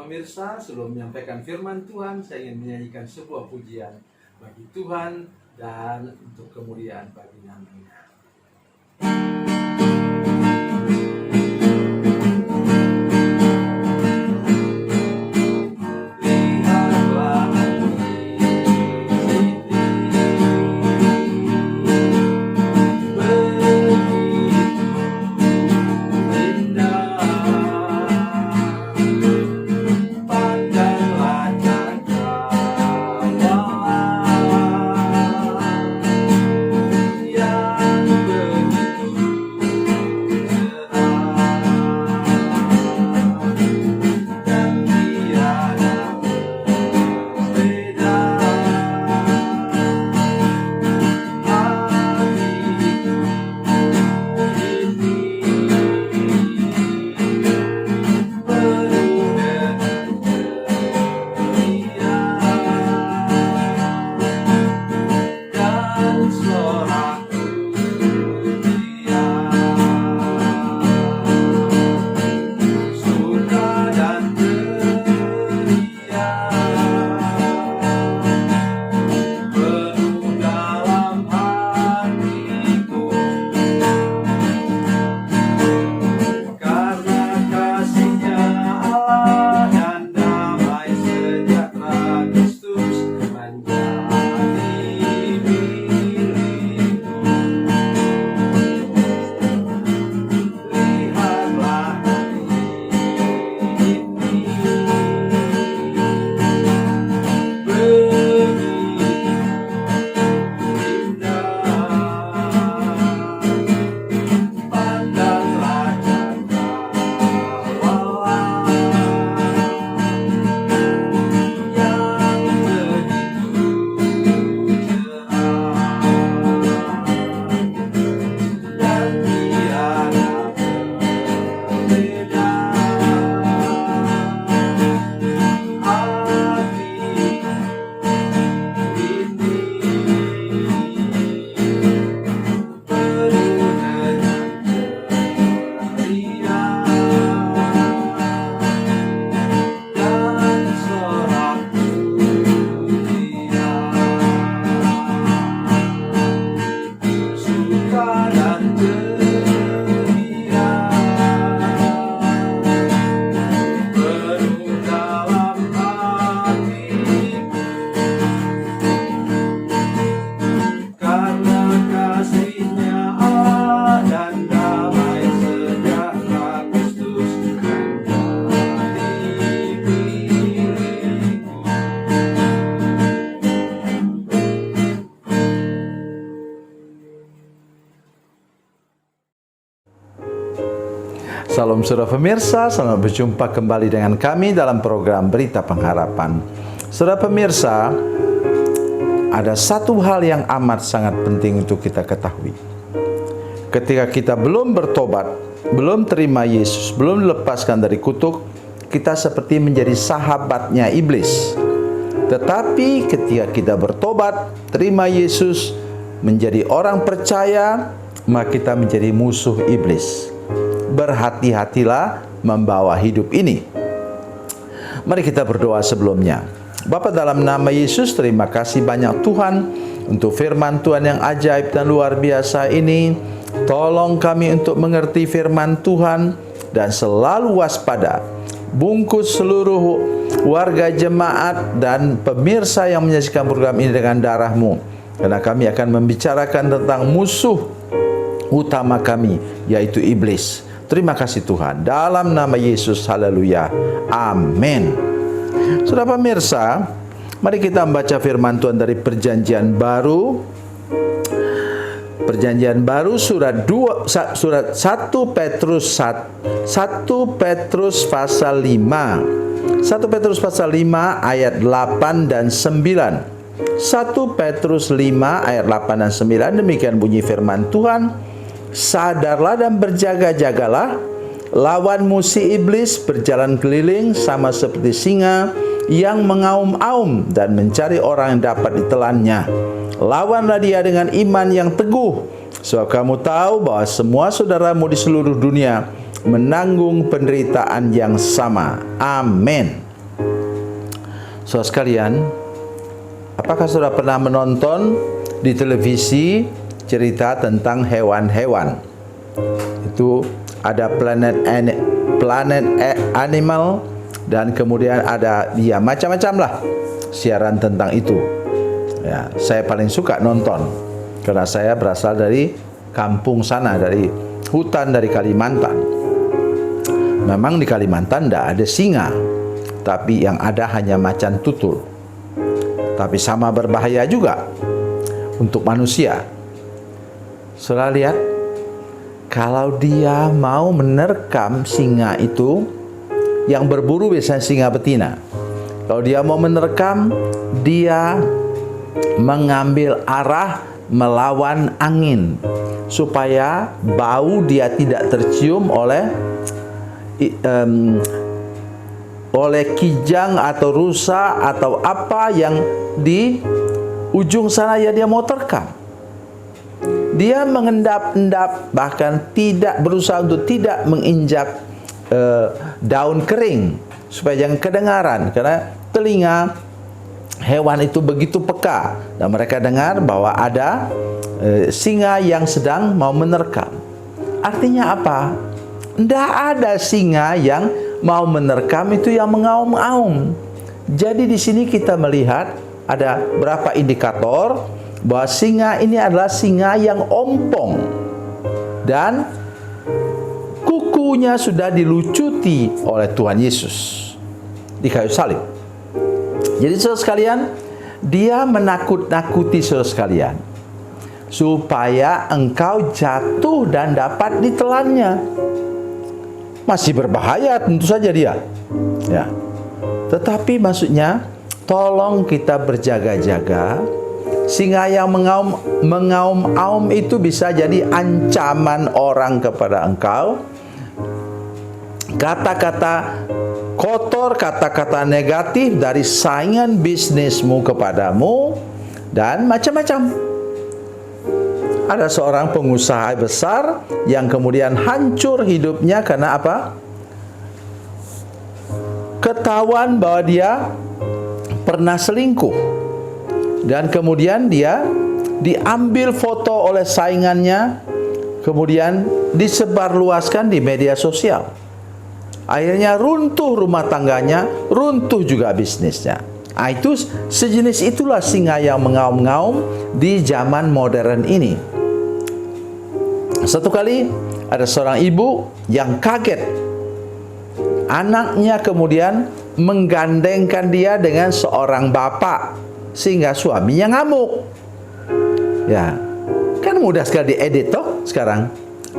pemirsa, sebelum menyampaikan firman Tuhan, saya ingin menyanyikan sebuah pujian bagi Tuhan dan untuk kemuliaan bagi nama-Nya. Salam saudara pemirsa, selamat berjumpa kembali dengan kami dalam program Berita Pengharapan. Saudara pemirsa, ada satu hal yang amat sangat penting untuk kita ketahui. Ketika kita belum bertobat, belum terima Yesus, belum dilepaskan dari kutuk, kita seperti menjadi sahabatnya iblis. Tetapi ketika kita bertobat, terima Yesus, menjadi orang percaya, maka kita menjadi musuh iblis. Berhati-hatilah membawa hidup ini. Mari kita berdoa sebelumnya. Bapa, dalam nama Yesus, terima kasih banyak Tuhan untuk firman Tuhan yang ajaib dan luar biasa ini. Tolong kami untuk mengerti firman Tuhan dan selalu waspada. Bungkus seluruh warga jemaat dan pemirsa yang menyaksikan program ini dengan darah-Mu, karena kami akan membicarakan tentang musuh utama kami, yaitu iblis. Terima kasih Tuhan, dalam nama Yesus, haleluya, amin. Saudara pemirsa, mari kita membaca firman Tuhan dari Perjanjian Baru. Perjanjian Baru surat 1 Petrus pasal 5. 1 Petrus pasal 5 ayat 8 dan 9. 1 Petrus 5 ayat 8 dan 9, demikian bunyi firman Tuhan. Sadarlah dan berjaga-jagalah, lawanmu si iblis berjalan keliling sama seperti singa yang mengaum-aum dan mencari orang yang dapat ditelannya. Lawanlah dia dengan iman yang teguh, sebab kamu tahu bahwa semua saudaramu di seluruh dunia menanggung penderitaan yang sama. Amin. Saudara sekalian, apakah saudara pernah menonton di televisi cerita tentang hewan-hewan? Itu ada planet animal, dan kemudian ada macam-macam lah siaran tentang itu. Ya, saya paling suka nonton karena saya berasal dari kampung sana, dari hutan, dari Kalimantan. Memang di Kalimantan tidak ada singa, tapi yang ada hanya macan tutul. Tapi sama berbahaya juga untuk manusia. Saudara lihat, kalau dia mau menerkam singa itu, yang berburu biasanya singa betina. Kalau dia mau menerkam, dia mengambil arah melawan angin supaya bau dia tidak tercium oleh kijang atau rusa atau apa yang di ujung sana ya dia mau terkam. Dia mengendap-endap, bahkan tidak berusaha untuk tidak menginjak daun kering supaya jangan kedengaran, karena telinga hewan itu begitu peka dan mereka dengar bahwa ada singa yang sedang mau menerkam. Artinya apa? Tidak ada singa yang mau menerkam itu yang mengaum-aum. Jadi di sini kita melihat ada berapa indikator bahwa singa ini adalah singa yang ompong dan kukunya sudah dilucuti oleh Tuhan Yesus di kayu salib. Jadi saudara sekalian, dia menakut-nakuti saudara sekalian supaya engkau jatuh dan dapat ditelannya. Masih berbahaya tentu saja dia, ya. Tetapi maksudnya, tolong kita berjaga-jaga. Singa yang mengaum-aum itu bisa jadi ancaman orang kepada engkau. Kata-kata kotor, kata-kata negatif dari saingan bisnismu kepadamu, dan macam-macam. Ada seorang pengusaha besar yang kemudian hancur hidupnya karena apa? Ketahuan bahwa dia pernah selingkuh, dan kemudian dia diambil foto oleh saingannya, kemudian disebarluaskan di media sosial. Akhirnya runtuh rumah tangganya, runtuh juga bisnisnya. Itu sejenis itulah singa yang mengaum-ngaum di zaman modern ini. Satu kali ada seorang ibu yang kaget. Anaknya kemudian menggandengkan dia dengan seorang bapak, sehingga suaminya ngamuk. Ya, kan mudah sekali diedit toh sekarang.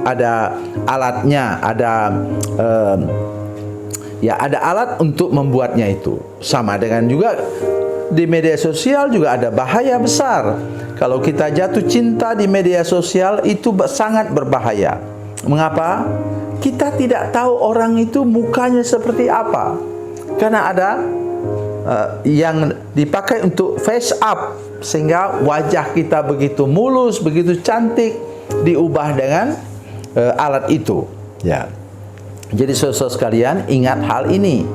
Ada alatnya, ada ada alat untuk membuatnya itu. Sama dengan juga di media sosial juga ada bahaya besar. Kalau kita jatuh cinta di media sosial itu sangat berbahaya. Mengapa? Kita tidak tahu orang itu mukanya seperti apa. Karena ada yang dipakai untuk face up, sehingga wajah kita begitu mulus, begitu cantik, diubah dengan alat itu. Ya. Jadi saudara sekalian, ingat hal ini.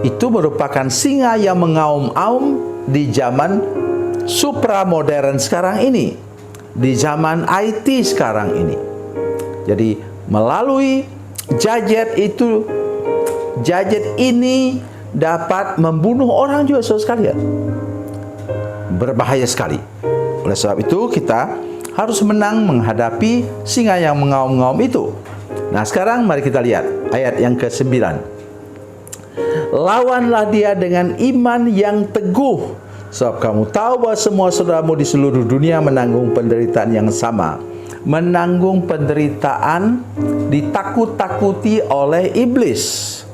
Itu merupakan singa yang mengaum-aum di zaman supramodern sekarang ini, di zaman IT sekarang ini. Jadi melalui gadget ini dapat membunuh orang juga saudara sekalian. Berbahaya sekali. Oleh sebab itu kita harus menang menghadapi singa yang mengaum-ngaum itu. Nah sekarang mari kita lihat ayat yang ke-9. Lawanlah dia dengan iman yang teguh, sebab kamu tahu bahwa semua saudaramu di seluruh dunia menanggung penderitaan yang sama. Menanggung penderitaan, ditakut-takuti oleh iblis.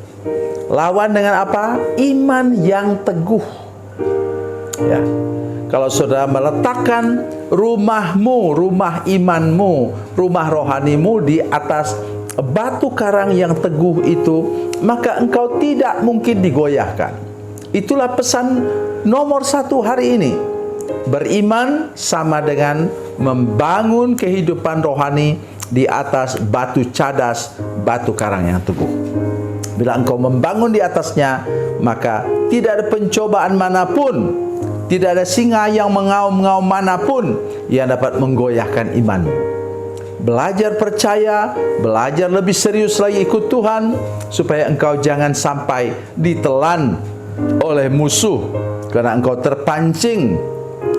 Lawan dengan apa? Iman yang teguh. Ya. Kalau saudara meletakkan rumahmu, rumah imanmu, rumah rohanimu di atas batu karang yang teguh itu, maka engkau tidak mungkin digoyahkan. Itulah pesan nomor 1 hari ini. Beriman sama dengan membangun kehidupan rohani di atas batu cadas, batu karang yang teguh. Bila engkau membangun di atasnya, maka tidak ada pencobaan manapun, tidak ada singa yang mengaum-ngaum manapun yang dapat menggoyahkan imanmu. Belajar percaya, belajar lebih serius lagi ikut Tuhan, supaya engkau jangan sampai ditelan oleh musuh, karena engkau terpancing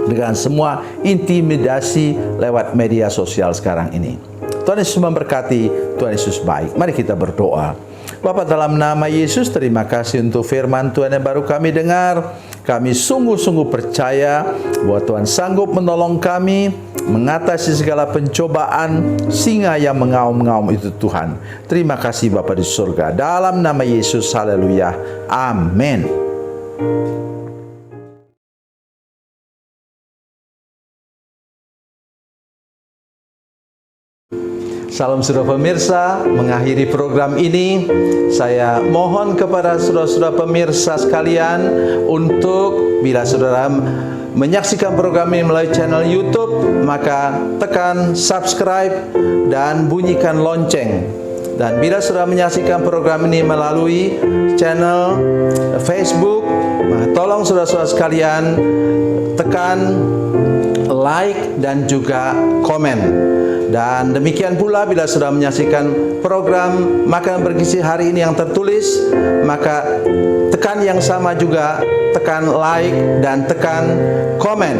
dengan semua intimidasi lewat media sosial sekarang ini. Tuhan Yesus memberkati, Tuhan Yesus baik. Mari kita berdoa. Bapa, dalam nama Yesus, terima kasih untuk firman Tuhan yang baru kami dengar. Kami sungguh-sungguh percaya bahwa Tuhan sanggup menolong kami mengatasi segala pencobaan singa yang mengaum-ngaum itu Tuhan. Terima kasih Bapa di surga. Dalam nama Yesus, haleluya. Amin. Salam saudara pemirsa, mengakhiri program ini saya mohon kepada saudara-saudara pemirsa sekalian untuk bila saudara menyaksikan program ini melalui channel YouTube, maka tekan subscribe dan bunyikan lonceng. Dan bila saudara menyaksikan program ini melalui channel Facebook, maka tolong saudara-saudara sekalian tekan like dan juga komen. Dan demikian pula bila sudah menyaksikan program Makanan Bergizi hari ini yang tertulis, maka tekan yang sama juga, tekan like dan tekan komen.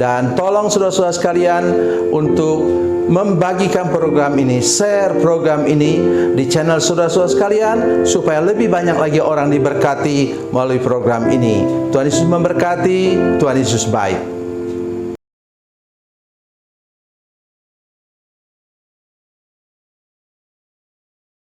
Dan tolong saudara-saudara sekalian untuk membagikan program ini, share program ini di channel saudara-saudara sekalian, supaya lebih banyak lagi orang diberkati melalui program ini. Tuhan Yesus memberkati, Tuhan Yesus baik.